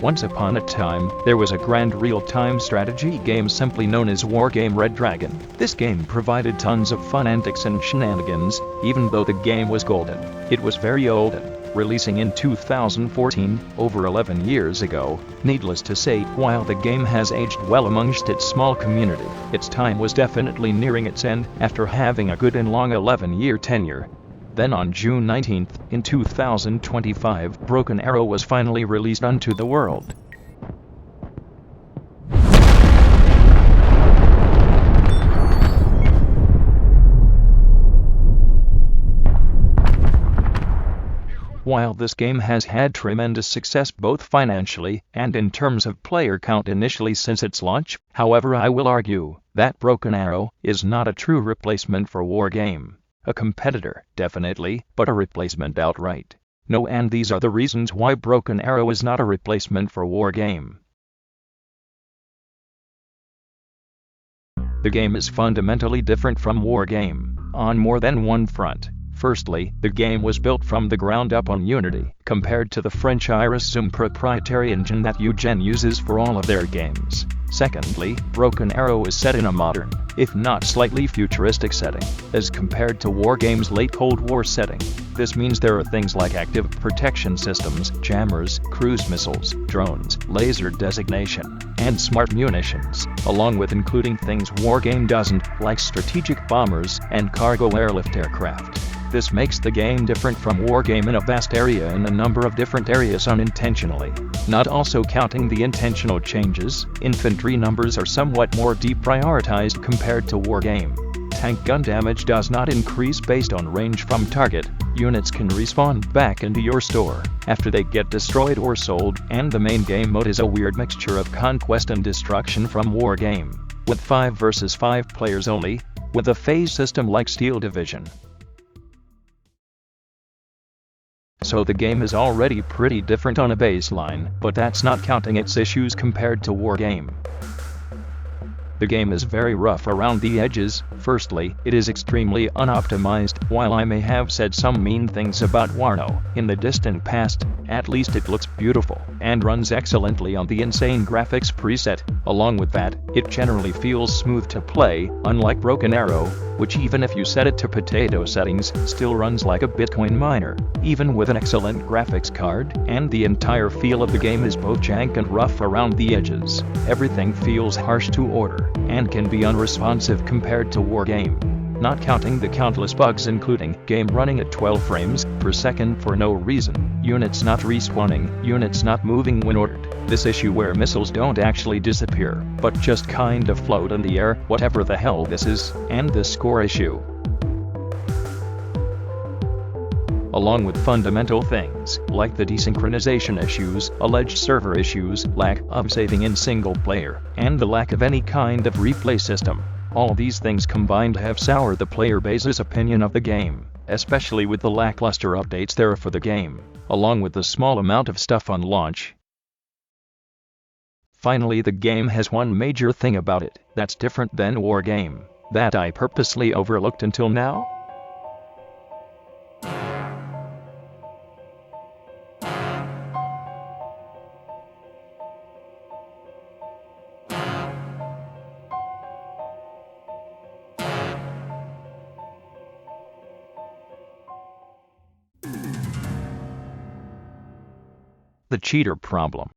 Once upon a time, there was a grand real-time strategy game simply known as Wargame Red Dragon. This game provided tons of fun antics and shenanigans, even though the game was golden. It was very old and releasing in 2014, over 11 years ago. Needless to say, while the game has aged well amongst its small community, its time was definitely nearing its end after having a good and long 11-year tenure. Then on June 19th, in 2025, Broken Arrow was finally released unto the world. While this game has had tremendous success both financially and in terms of player count initially since its launch, however, I will argue that Broken Arrow is not a true replacement for Wargame. A competitor, definitely, but a replacement outright. No, and these are the reasons why Broken Arrow is not a replacement for Wargame. The game is fundamentally different from Wargame on more than one front. Firstly, the game was built from the ground up on Unity, compared to the French Iris Zoom proprietary engine that Eugen uses for all of their games. Secondly, Broken Arrow is set in a modern, if not slightly futuristic setting, as compared to Wargame's late Cold War setting. This means there are things like active protection systems, jammers, cruise missiles, drones, laser designation, and smart munitions, along with including things Wargame doesn't, like strategic bombers and cargo airlift aircraft. This makes the game different from Wargame in a vast area in a number of different areas unintentionally. Not also counting the intentional changes, infantry numbers are somewhat more deprioritized compared to Wargame. Tank gun damage does not increase based on range from target. Units can respawn back into your store after they get destroyed or sold, and the main game mode is a weird mixture of conquest and destruction from Wargame, with 5 versus 5 players only, with a phase system like Steel Division. So the game is already pretty different on a baseline, but that's not counting its issues compared to Wargame. The game is very rough around the edges. Firstly, it is extremely unoptimized. While I may have said some mean things about Warno in the distant past, at least it looks beautiful and runs excellently on the insane graphics preset. Along with that, it generally feels smooth to play, unlike Broken Arrow, which even if you set it to potato settings, still runs like a Bitcoin miner, even with an excellent graphics card, and the entire feel of the game is both jank and rough around the edges. Everything feels harsh to order, and can be unresponsive compared to Wargame. Not counting the countless bugs including game running at 12 frames per second for no reason, units not respawning, units not moving when ordered, this issue where missiles don't actually disappear, but just kind of float in the air, whatever the hell this is, and the score issue. Along with fundamental things, like the desynchronization issues, alleged server issues, lack of saving in single player, and the lack of any kind of replay system. All these things combined have soured the player base's opinion of the game, especially with the lackluster updates there for the game, along with the small amount of stuff on launch. Finally, the game has one major thing about it that's different than Wargame, that I purposely overlooked until now. The cheater problem.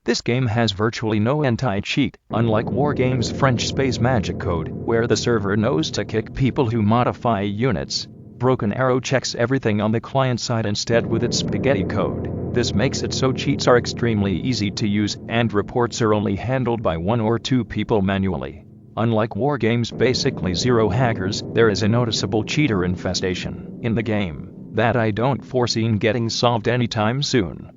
This game has virtually no anti-cheat, unlike Wargame's French space magic code, where the server knows to kick people who modify units. Broken Arrow checks everything on the client side instead with its spaghetti code. This makes it so cheats are extremely easy to use, and reports are only handled by 1 or 2 people manually. Unlike Wargame's basically zero hackers, there is a noticeable cheater infestation in the game that I don't foresee getting solved anytime soon.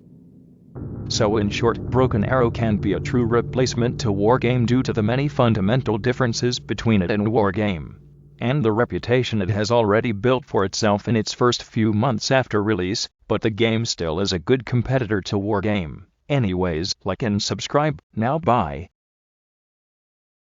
So in short, Broken Arrow can't be a true replacement to Wargame due to the many fundamental differences between it and Wargame, and the reputation it has already built for itself in its first few months after release, but the game still is a good competitor to Wargame. Anyways, like and subscribe. Now bye.